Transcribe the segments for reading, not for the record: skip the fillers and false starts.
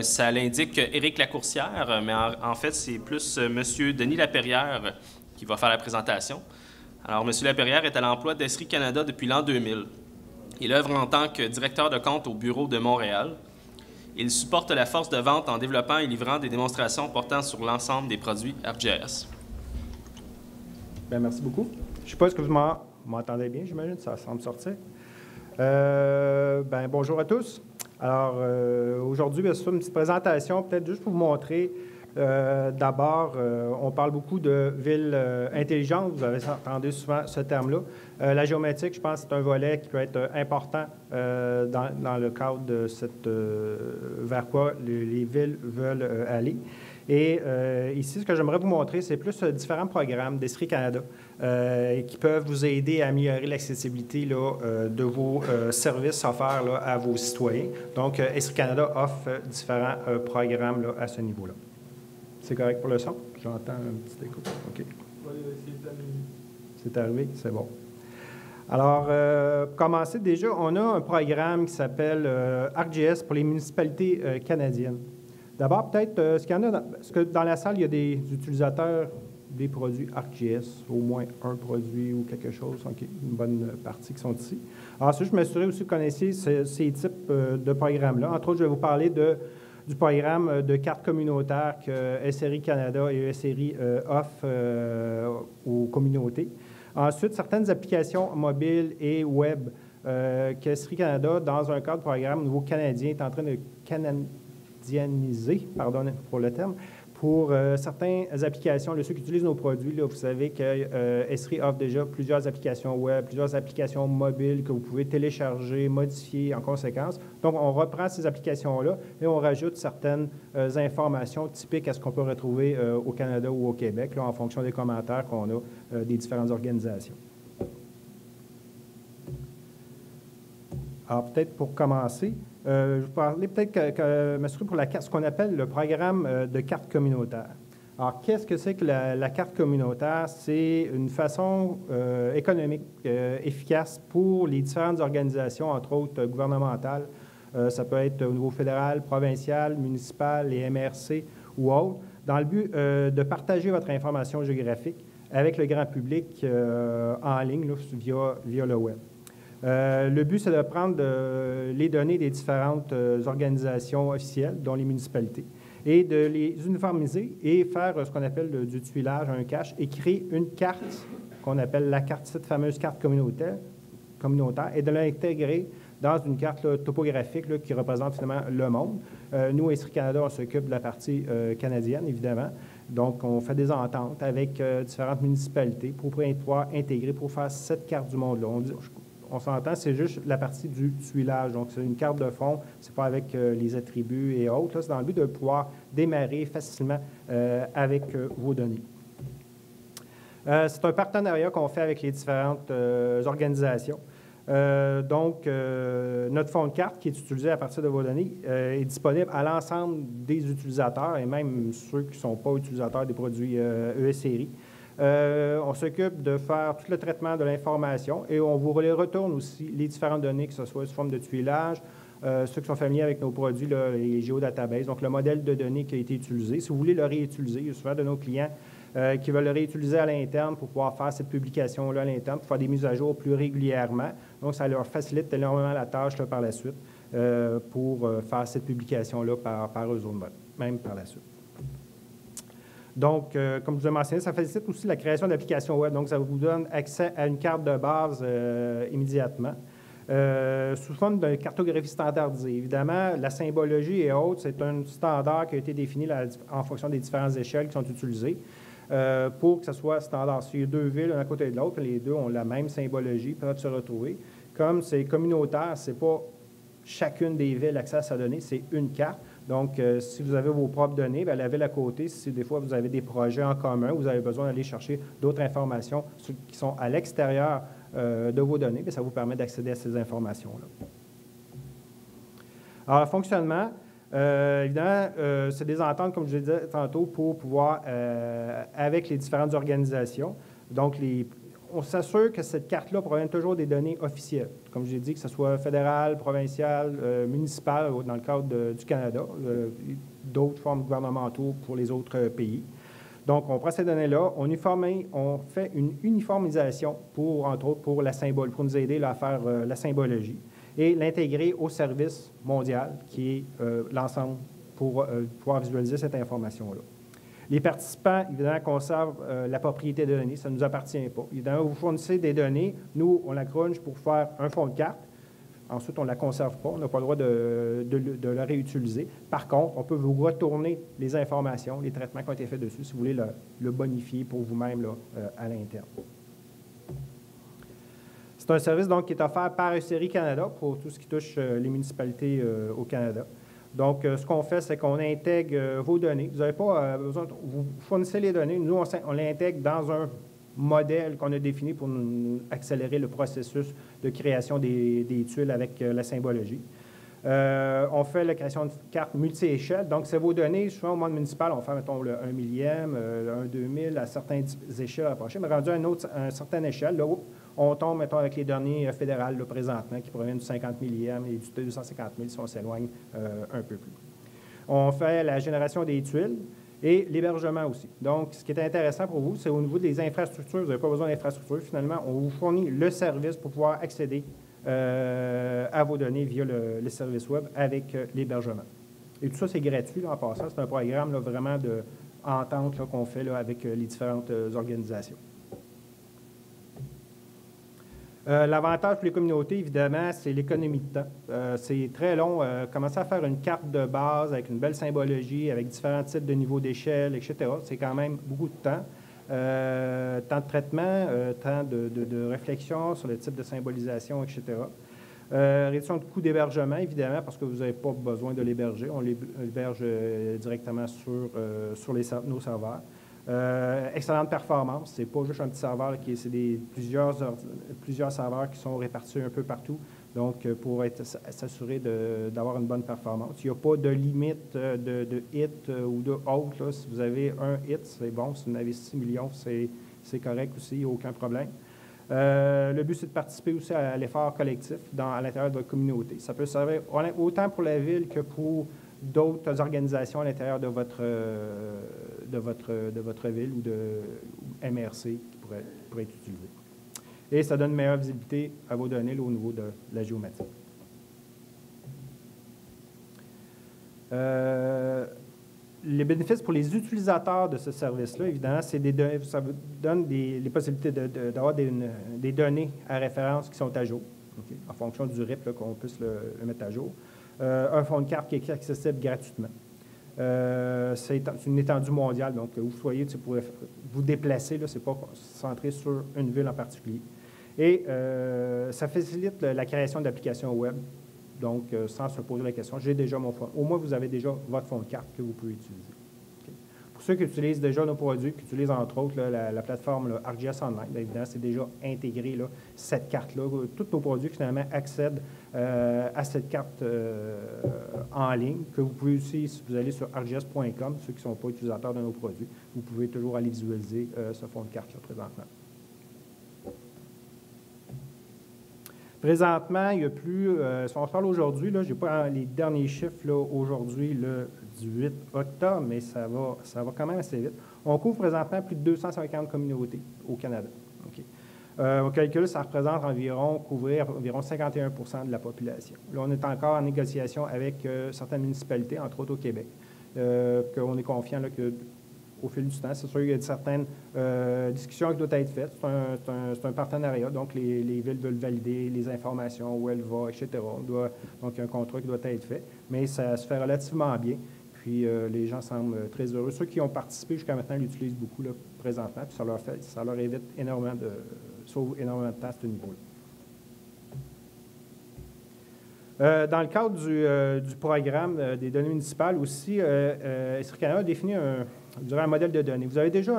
Ça l'indique Éric Lacourcière, mais en fait, c'est plus M. Denis Laperrière qui va faire la présentation. Alors, M. Laperrière est à l'emploi d'Esri Canada depuis l'an 2000. Il œuvre en tant que directeur de compte au bureau de Montréal. Il supporte la force de vente en développant et livrant des démonstrations portant sur l'ensemble des produits ArcGIS. Bien, merci beaucoup. Je ne sais pas si vous m'entendez bien, j'imagine, ça semble sortir. Bonjour à tous. Alors, aujourd'hui, c'est une petite présentation, peut-être juste pour vous montrer. D'abord, on parle beaucoup de villes intelligentes. Vous avez entendu souvent ce terme-là. La géométrique, je pense, c'est un volet qui peut être important dans le cadre de vers quoi les villes veulent aller. Et ici, ce que j'aimerais vous montrer, c'est plus différents programmes d'Esri Canada qui peuvent vous aider à améliorer l'accessibilité de vos services offerts à vos citoyens. Donc, Esri Canada offre différents programmes à ce niveau-là. C'est correct pour le son? J'entends un petit écho. OK. C'est arrivé? C'est bon. Alors, pour commencer, déjà, on a un programme qui s'appelle ArcGIS pour les municipalités canadiennes. D'abord, peut-être, est-ce que dans la salle, il y a des utilisateurs des produits ArcGIS, au moins un produit ou quelque chose? OK, une bonne partie qui sont ici. Ensuite, je m'assurais aussi que vous connaissiez ces types de programmes-là. Entre autres, je vais vous parler du programme de carte communautaire que SRI Canada et SRI offrent aux communautés. Ensuite, certaines applications mobiles et web que SRI Canada, dans un cadre de programme au niveau canadien, est en train de canadianiser, pardon pour le terme, pour certaines applications, ceux qui utilisent nos produits, là, vous savez que Esri offre déjà plusieurs applications web, plusieurs applications mobiles que vous pouvez télécharger, modifier en conséquence. Donc, on reprend ces applications-là et on rajoute certaines informations typiques à ce qu'on peut retrouver au Canada ou au Québec, là, en fonction des commentaires qu'on a des différentes organisations. Alors, peut-être pour commencer, je vais vous parler peut-être m'assurer pour ce qu'on appelle le programme de carte communautaire. Alors, qu'est-ce que c'est que la carte communautaire? C'est une façon économique efficace pour les différentes organisations, entre autres gouvernementales. Ça peut être au niveau fédéral, provincial, municipal, les MRC ou autres, dans le but de partager votre information géographique avec le grand public en ligne là, via le web. Le but, c'est de prendre les données des différentes organisations officielles, dont les municipalités, et de les uniformiser et faire ce qu'on appelle du tuilage, un cache, et créer une carte qu'on appelle la carte, cette fameuse carte communautaire, et de l'intégrer dans une carte là, topographique là, qui représente finalement le monde. Nous, Esri Canada, on s'occupe de la partie canadienne, évidemment. Donc, on fait des ententes avec différentes municipalités pour pouvoir intégrer, pour faire cette carte du monde-là. On s'entend, c'est juste la partie du tuilage. Donc, c'est une carte de fond, c'est pas avec les attributs et autres. Là, c'est dans le but de pouvoir démarrer facilement avec vos données. C'est un partenariat qu'on fait avec les différentes organisations. Notre fond de carte qui est utilisé à partir de vos données est disponible à l'ensemble des utilisateurs et même ceux qui ne sont pas utilisateurs des produits ESRI. On s'occupe de faire tout le traitement de l'information et on vous les retourne aussi les différentes données, que ce soit sous forme de tuilage, ceux qui sont familiers avec nos produits, là, les géodatabases, donc le modèle de données qui a été utilisé. Si vous voulez le réutiliser, il y a souvent de nos clients qui veulent le réutiliser à l'interne pour pouvoir faire cette publication-là à l'interne, pour faire des mises à jour plus régulièrement. Donc, ça leur facilite énormément la tâche là, par la suite pour faire cette publication-là par eux autres, même par la suite. Donc, comme je vous ai mentionné, ça facilite aussi la création d'applications web. Donc, ça vous donne accès à une carte de base immédiatement. Sous forme de cartographie standardisée. Évidemment, la symbologie et autres, c'est un standard qui a été défini en fonction des différentes échelles qui sont utilisées pour que ce soit standard. S'il y a deux villes, l'un à côté de l'autre, les deux ont la même symbologie, peuvent se retrouver. Comme c'est communautaire, ce n'est pas chacune des villes accès à sa donnée, c'est une carte. Donc, si vous avez vos propres données, bien, la ville à côté, si des fois vous avez des projets en commun, vous avez besoin d'aller chercher d'autres informations qui sont à l'extérieur de vos données, bien, ça vous permet d'accéder à ces informations-là. Alors, le fonctionnement, évidemment, c'est des ententes, comme je le disais tantôt, pour pouvoir, avec les différentes organisations. Donc, on s'assure que cette carte-là provient toujours des données officielles. Comme je l'ai dit, que ce soit fédéral, provincial, municipal, dans le cadre du Canada, d'autres formes gouvernementaux pour les autres pays. Donc, on prend ces données-là, on fait une uniformisation pour, entre autres, pour la symbole, pour nous aider là, à faire la symbologie et l'intégrer au service mondial qui est l'ensemble pour pouvoir visualiser cette information-là. Les participants, évidemment, conservent la propriété des données. Ça ne nous appartient pas. Évidemment, vous fournissez des données. Nous, on la crunch pour faire un fond de carte. Ensuite, on ne la conserve pas. On n'a pas le droit de la réutiliser. Par contre, on peut vous retourner les informations, les traitements qui ont été faits dessus, si vous voulez le bonifier pour vous-même à l'interne. C'est un service donc, qui est offert par ESRI Canada pour tout ce qui touche les municipalités au Canada. Donc, ce qu'on fait, c'est qu'on intègre vos données. Vous n'avez pas besoin, vous fournissez les données. Nous, on les intègre dans un modèle qu'on a défini pour nous accélérer le processus de création des tuiles avec la symbologie. On fait la création de cartes multi-échelles. Donc, c'est vos données. Souvent, au monde municipal, on fait, mettons, le 1 millième, le 1 2000 à certaines échelles approchées. Mais rendu à une certaine échelle, là, on tombe, mettons, avec les données fédérales, là, présentement, qui proviennent du 50 millième et du 250 000 si on s'éloigne un peu plus. On fait la génération des tuiles et l'hébergement aussi. Donc, ce qui est intéressant pour vous, c'est au niveau des infrastructures. Vous n'avez pas besoin d'infrastructures. Finalement, on vous fournit le service pour pouvoir accéder à vos données via le service web avec l'hébergement. Et tout ça, c'est gratuit là, en passant. C'est un programme là, vraiment d'entente qu'on fait là, avec les différentes organisations. L'avantage pour les communautés, évidemment, c'est l'économie de temps. C'est très long. Commencer à faire une carte de base avec une belle symbologie, avec différents types de niveaux d'échelle, etc., c'est quand même beaucoup de temps. Temps de traitement, temps de réflexion sur le type de symbolisation, etc. Réduction de coût d'hébergement, évidemment, parce que vous n'avez pas besoin de l'héberger. On l'héberge directement sur nos serveurs. Excellente performance. Ce n'est pas juste un petit serveur, c'est plusieurs serveurs qui sont répartis un peu partout. Donc, pour s'assurer d'avoir une bonne performance. Il n'y a pas de limite de hit ou de out. Là. Si vous avez un hit, c'est bon. Si vous en avez 6 millions, c'est correct aussi. Il n'y a aucun problème. Le but, c'est de participer aussi à l'effort collectif à l'intérieur de votre communauté. Ça peut servir autant pour la ville que pour d'autres organisations à l'intérieur de votre ville ou de MRC qui pourraient être utilisées. Et ça donne une meilleure visibilité à vos données là, au niveau de la géométrie. Les bénéfices pour les utilisateurs de ce service-là, évidemment, ça vous donne les possibilités d'avoir des données à référence qui sont à jour, okay, en fonction du RIP, qu'on puisse le mettre à jour. Un fond de carte qui est accessible gratuitement. C'est une étendue mondiale, donc où vous soyez, vous pourrez vous déplacer, ce n'est pas centré sur une ville en particulier. Et ça facilite la création d'applications web, donc sans se poser la question, j'ai déjà mon fond. Au moins, vous avez déjà votre fond de carte que vous pouvez utiliser. Okay. Pour ceux qui utilisent déjà nos produits, qui utilisent entre autres la plateforme ArcGIS Online, bien évidemment, c'est déjà intégré cette carte-là. Tous nos produits, finalement, accèdent à cette carte en ligne, que vous pouvez aussi, si vous allez sur arcgis.com, ceux qui ne sont pas utilisateurs de nos produits, vous pouvez toujours aller visualiser ce fond de carte-là présentement. Présentement, il n'y a plus, si on se parle aujourd'hui, je n'ai pas les derniers chiffres aujourd'hui, le 18 octobre, mais ça va quand même assez vite. On couvre présentement plus de 250 communautés au Canada. Okay. On calcule, ça représente couvrir environ 51 % de la population. Là, on est encore en négociation avec certaines municipalités, entre autres au Québec, qu'on est confiant qu'au fil du temps, c'est sûr qu'il y a certaines discussions qui doivent être faites. C'est un partenariat, donc les villes veulent valider les informations, où elles vont, etc. Donc, il y a un contrat qui doit être fait, mais ça se fait relativement bien. Puis, les gens semblent très heureux. Ceux qui ont participé jusqu'à maintenant l'utilisent beaucoup là, présentement, puis ça leur évite sauve énormément de temps à ce niveau-là. Dans le cadre du programme des données municipales aussi, ESRI Canada a défini un modèle de données. Vous avez déjà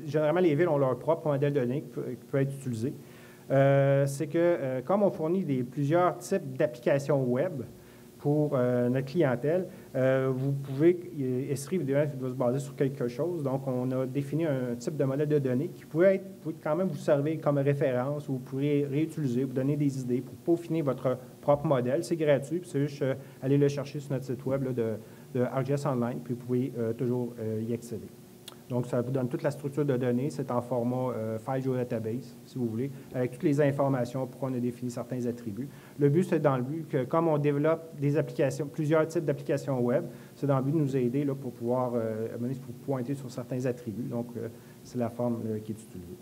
généralement, les villes ont leur propre modèle de données qui peut être utilisé. C'est que, comme on fournit plusieurs types d'applications web, pour notre clientèle. Vous pouvez, Esri évidemment doit se baser sur quelque chose, donc on a défini un type de modèle de données qui pouvait quand même vous servir comme référence, ou vous pourrez réutiliser, vous donner des idées pour peaufiner votre propre modèle. C'est gratuit, puis c'est juste aller le chercher sur notre site web là, de ArcGIS Online, puis vous pouvez toujours y accéder. Donc, ça vous donne toute la structure de données. C'est en format file geodatabase, si vous voulez, avec toutes les informations pour qu'on ait défini certains attributs. Le but, c'est dans le but que, comme on développe des applications, plusieurs types d'applications web, c'est dans le but de nous aider là, pour pouvoir pour pointer sur certains attributs. Donc, c'est la forme qui est utilisée.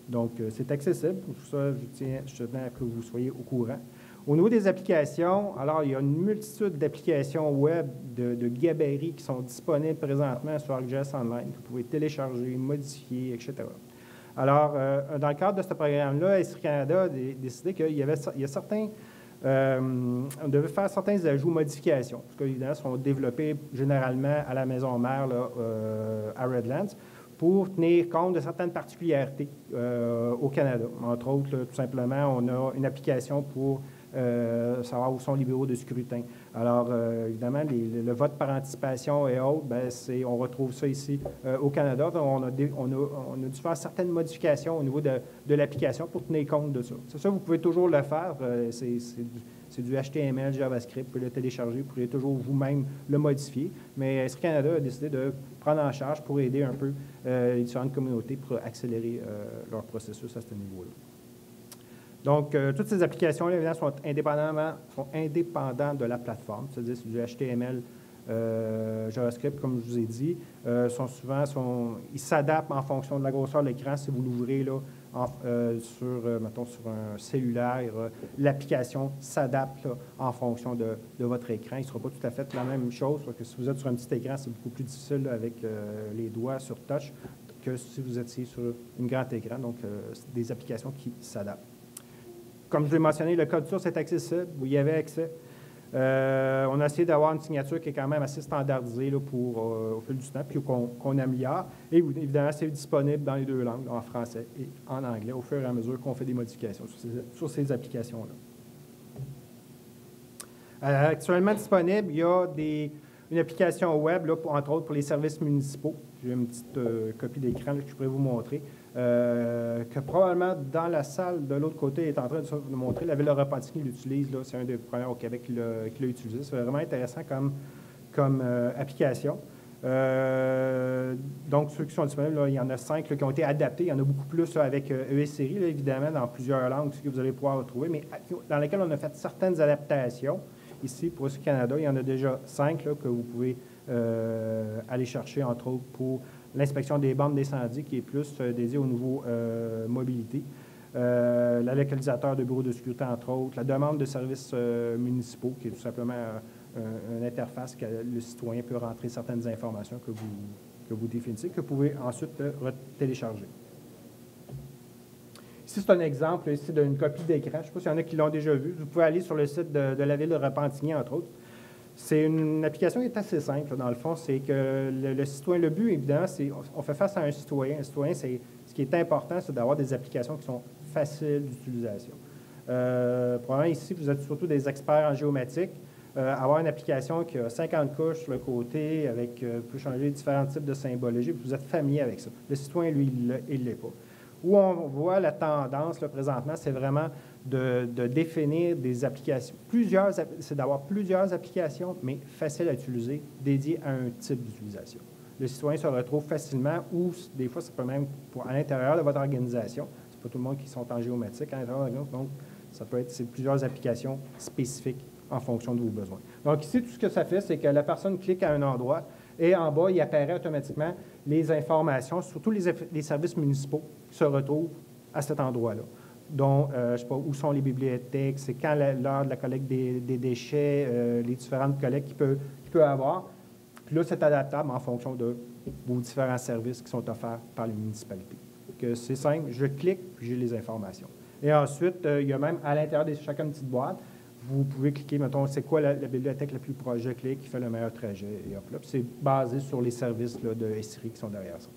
Donc, c'est accessible. Pour tout ça, je tenais à que vous soyez au courant. Au niveau des applications, alors, il y a une multitude d'applications web de gabarit qui sont disponibles présentement sur ArcGIS Online, que vous pouvez télécharger, modifier, etc. Alors, dans le cadre de ce programme-là, Esri Canada a décidé qu'il y a certains... on devait faire certains ajouts, modifications, parce qu'évidemment, sont développés généralement à la maison mère, là, à Redlands, pour tenir compte de certaines particularités au Canada. Entre autres, là, tout simplement, on a une application pour savoir où sont les bureaux de scrutin. Alors, évidemment, le vote par anticipation et autres, bien, on retrouve ça ici au Canada. On a dû faire certaines modifications au niveau de l'application pour tenir compte de ça. C'est ça, vous pouvez toujours le faire. C'est du HTML, JavaScript, vous pouvez le télécharger, vous pouvez toujours vous-même le modifier. Mais Esri Canada a décidé de prendre en charge pour aider un peu les différentes communautés pour accélérer leur processus à ce niveau-là. Donc, toutes ces applications-là, évidemment, sont indépendantes de la plateforme, c'est-à-dire c'est du HTML, JavaScript, comme je vous ai dit. Ils s'adaptent en fonction de la grosseur de l'écran. Si vous l'ouvrez là, mettons, sur un cellulaire, l'application s'adapte en fonction de votre écran. Il ne sera pas tout à fait la même chose, parce que si vous êtes sur un petit écran, c'est beaucoup plus difficile là, avec les doigts sur touch que si vous étiez sur un grand écran. Donc, c'est des applications qui s'adaptent. Comme je l'ai mentionné, le code source est accessible, vous y avez accès. On a essayé d'avoir une signature qui est quand même assez standardisée là, au fil du temps, puis qu'on améliore. Et évidemment, c'est disponible dans les deux langues, en français et en anglais, au fur et à mesure qu'on fait des modifications sur ces applications-là. Actuellement disponible, il y a une application web, là, entre autres pour les services municipaux. J'ai une petite copie d'écran que je pourrais vous montrer. Que probablement dans la salle de l'autre côté est en train de nous montrer. La Ville de Repentigny l'utilise, c'est un des premiers au Québec qui l'a utilisé. C'est vraiment intéressant comme application. Donc, ceux qui sont disponibles, là, il y en a 5 là, qui ont été adaptés. Il y en a beaucoup plus là, avec ESRI, évidemment, dans plusieurs langues que vous allez pouvoir retrouver, mais dans lesquelles on a fait certaines adaptations. Ici, pour Esri Canada, il y en a déjà 5 là, que vous pouvez aller chercher, entre autres, pour l'inspection des bandes d'incendie, qui est plus dédié au niveau mobilité, la localisateur de bureaux de sécurité, entre autres, la demande de services municipaux, qui est tout simplement une interface que le citoyen peut rentrer certaines informations que vous définissez, que vous pouvez ensuite télécharger. Ici, c'est un exemple ici d'une copie d'écran. Je ne sais pas s'il y en a qui l'ont déjà vu. Vous pouvez aller sur le site de la Ville de Repentigny, entre autres. C'est une application qui est assez simple, dans le fond. C'est que le citoyen, le but, évidemment, c'est on fait face à un citoyen. Un citoyen, ce qui est important, c'est d'avoir des applications qui sont faciles d'utilisation. Probablement ici, vous êtes surtout des experts en géomatique. Avoir une application qui a 50 couches sur le côté, avec peut changer différents types de symbologie, vous êtes familier avec ça. Le citoyen, lui, il ne l'est pas. Où on voit la tendance, là, présentement, c'est vraiment de définir des applications. C'est d'avoir plusieurs applications, mais faciles à utiliser, dédiées à un type d'utilisation. Le citoyen se retrouve facilement, ou des fois, ça peut même à l'intérieur de votre organisation. Ce n'est pas tout le monde qui sont en géomatique à l'intérieur de l'organisation, donc ça peut être plusieurs applications spécifiques en fonction de vos besoins. Donc ici, tout ce que ça fait, c'est que la personne clique à un endroit et en bas, il apparaît automatiquement les informations, surtout les services municipaux qui se retrouvent à cet endroit-là. Donc, je ne sais pas, où sont les bibliothèques, c'est quand l'heure de la collecte des déchets, les différentes collectes qu'il peut avoir. Puis là, c'est adaptable en fonction de vos différents services qui sont offerts par les municipalités. Donc, c'est simple, je clique, puis j'ai les informations. Et ensuite, il y a même à l'intérieur de chacune petite boîte, vous pouvez cliquer, mettons, c'est quoi la bibliothèque la plus proche, je clique, qui fait le meilleur trajet, et hop là. Puis c'est basé sur les services là, de Esri qui sont derrière ça.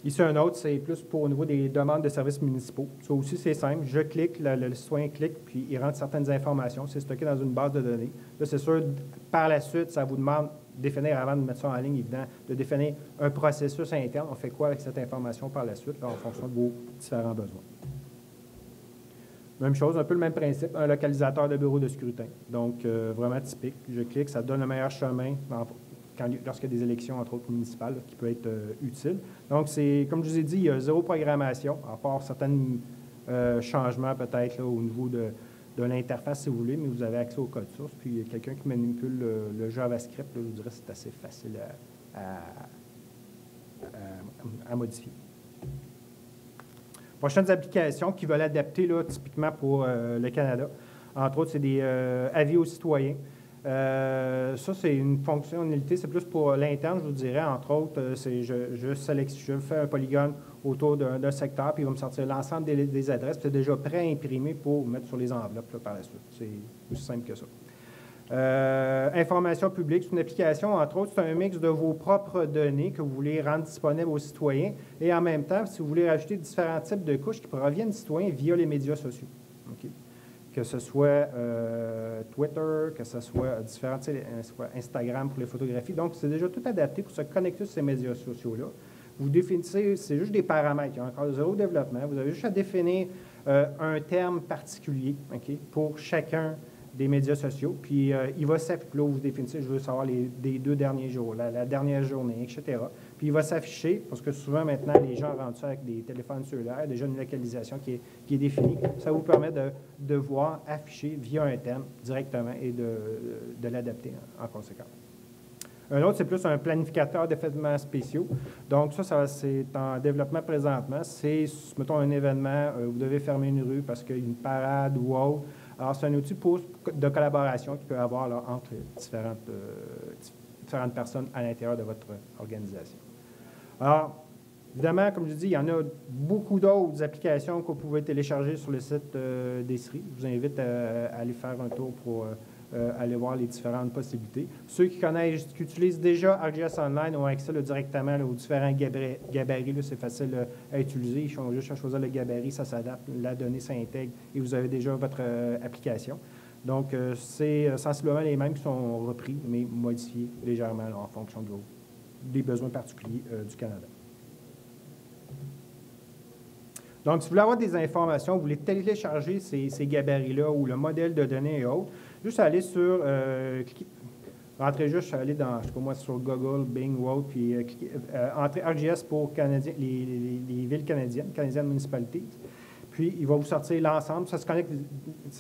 Ici, un autre, c'est plus pour au niveau des demandes de services municipaux. Ça aussi, c'est simple. Je clique, le citoyen clique, puis il rentre certaines informations. C'est stocké dans une base de données. Là, c'est sûr, par la suite, ça vous demande de définir, avant de mettre ça en ligne, évidemment, de définir un processus interne. On fait quoi avec cette information par la suite, là, en fonction de vos différents besoins. Même chose, un peu le même principe, un localisateur de bureau de scrutin. Donc, vraiment typique. Je clique, ça donne le meilleur chemin lorsqu'il y a des élections, entre autres municipales, là, qui peut être utile. Donc, c'est, comme je vous ai dit, il y a zéro programmation, à part certains changements peut-être au niveau de l'interface, si vous voulez, mais vous avez accès au code source. Puis, il y a quelqu'un qui manipule le JavaScript, là, je vous dirais que c'est assez facile à modifier. Prochaines applications qui veulent adapter là, typiquement pour le Canada. Entre autres, c'est des avis aux citoyens. Ça, c'est une fonctionnalité, c'est plus pour l'interne, je vous dirais. Entre autres, je fais un polygone autour d'un secteur, puis il va me sortir l'ensemble des adresses, puis c'est déjà pré-imprimé pour mettre sur les enveloppes là, par la suite. C'est aussi simple que ça. Information publique, c'est une application, entre autres, c'est un mix de vos propres données que vous voulez rendre disponibles aux citoyens, et en même temps, si vous voulez rajouter différents types de couches qui proviennent des citoyens via les médias sociaux. Okay? Que ce soit Twitter, que ce soit différents, soit Instagram pour les photographies. Donc, c'est déjà tout adapté pour se connecter sur ces médias sociaux-là. Vous définissez, c'est juste des paramètres. Il y a encore zéro développement. Vous avez juste à définir un terme particulier, okay, pour chacun des médias sociaux. Puis, il va s'afficher, là où vous définissez, je veux savoir des 2 derniers jours, la dernière journée, etc. Puis, il va s'afficher, parce que souvent, maintenant, les gens rentrent ça avec des téléphones cellulaires, déjà une localisation qui est définie. Ça vous permet de voir afficher via un thème directement et de l'adapter en conséquence. Un autre, c'est plus un planificateur d'événements spéciaux. Donc, c'est en développement présentement. C'est, mettons, un événement, vous devez fermer une rue parce qu'il y a une parade ou autre. Alors, c'est un outil de collaboration qu'il peut y avoir là, entre différentes personnes à l'intérieur de votre organisation. Alors, évidemment, comme je dis, il y en a beaucoup d'autres applications que vous pouvez télécharger sur le site d'Esri. Je vous invite à aller faire un tour pour aller voir les différentes possibilités. Ceux qui connaissent, qui utilisent déjà ArcGIS Online ont accès là, directement là, aux différents gabarits. C'est facile à utiliser. Ils ont juste à choisir le gabarit, ça s'adapte, la donnée s'intègre et vous avez déjà votre application. Donc, c'est sensiblement les mêmes qui sont repris, mais modifiés légèrement là, en fonction des besoins particuliers du Canada. Donc, si vous voulez avoir des informations, vous voulez télécharger ces gabarits-là ou le modèle de données et autres, juste aller sur, rentrez juste, aller dans, je sais pas moi, sur Google, Bing, ou autre, puis entrez ArcGIS pour les villes canadiennes municipalités. Puis, il va vous sortir l'ensemble. Ça se connecte,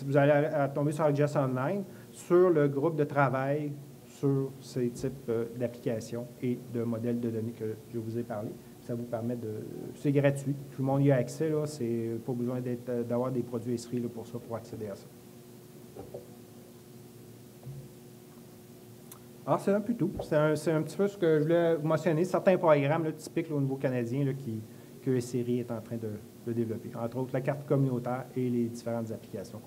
vous allez tomber sur ArcGIS Online, sur le groupe de travail sur ces types d'applications et de modèles de données que je vous ai parlé. Ça vous permet de... C'est gratuit. Tout le monde y a accès. Là. C'est pas besoin d'avoir des produits Esri là, pour ça, pour accéder à ça. Alors, c'est un peu tout. C'est un petit peu ce que je voulais vous mentionner. Certains programmes là, typiques là, au niveau canadien là, que Esri est en train de développer. Entre autres, la carte communautaire et les différentes applications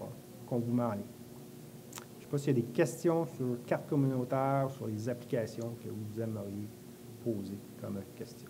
qu'on vous met en ligne. Je ne sais pas s'il y a des questions sur carte communautaire, sur les applications que vous aimeriez poser comme question.